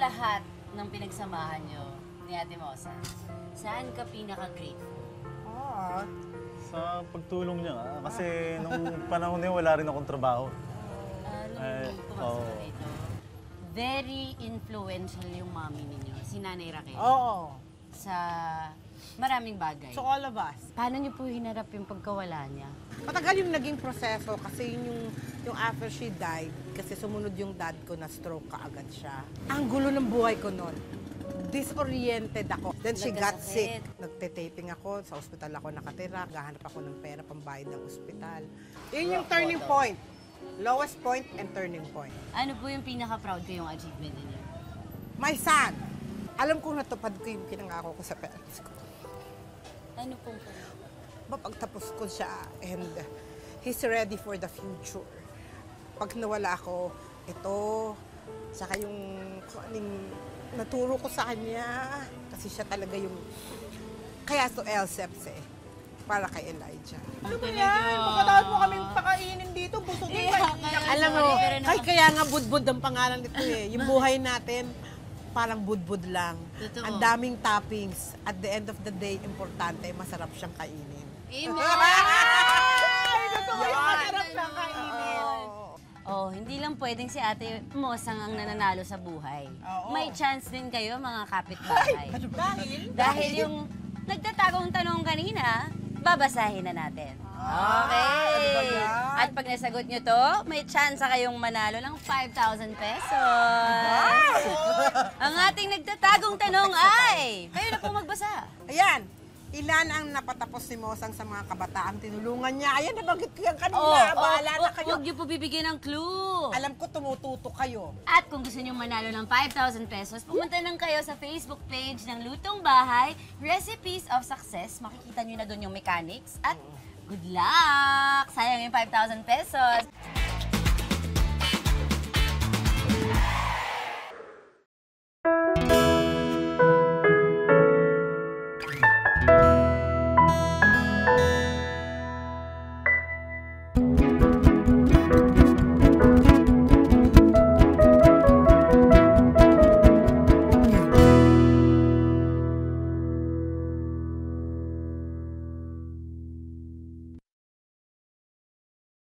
lahat ng pinagsamahan nyo ni Ate Mosa, saan ka pinaka-grateful? Sa pagtulong niya kasi nung panahon niya wala rin akong trabaho. Nung pumasok ka dito, very influential yung mommy ninyo, si Nanay Raquel. Oo. Sa maraming bagay. So all of us. Paano niyo po hinarap yung pagkawala niya? Matagal yung naging proseso kasi yun yung after she died, kasi sumunod yung dad ko na stroke kaagad siya. Ang gulo ng buhay ko noon. Disoriented ako. Then she got sick. Nagte-taping ako, sa ospital ako nakatira, gahanap ako ng pera pambayad ng ospital. Yun yung turning point. Lowest point and turning point. Ano po yung pinaka-proud ko yung achievement niyo? My son! Alam ko natupad ko yung pinangako ko sa parents ko. Ano pong Mapagtapos ko siya and he's ready for the future. Pag nawala ako, ito, saka yung naturo ko sa kanya, kasi siya talaga yung, kaya to Elseps para kay Elijah. Ano ba yan? Pagkatawad mo kaming pakainin dito, busogin pa. Alam mo, kaya nga budbud ang pangalan nito Yung buhay natin, parang budbud lang. Totoo. Ang daming toppings. At the end of the day, importante, masarap siyang kainin. Amen! Totoo yung masarap siyang kainin. Oh, hindi lang pwedeng si Ate Mosang ang nananalo sa buhay. Oo. May chance din kayo, mga kapitbahay. Dahil yung nagtatagong tanong kanina, babasahin na natin. Okay. At pag nasagot nyo to, may chance kayong manalo ng 5,000 pesos. Ang ating nagtatagong tanong ay, kayo na po magbasa. Ayan. Ilan ang napatapos si Mosang sa mga kabataan tinulungan niya? Ayan, nabanggit ko yan kanina. Bahala na kayo. Huwag niyo po bibigyan ng clue. Alam ko, tumututo kayo. At kung gusto niyo manalo ng 5,000 pesos, pumunta lang kayo sa Facebook page ng Lutong Bahay, Recipes of Success. Makikita niyo na doon yung mechanics. At good luck! Sayang yung 5,000 pesos.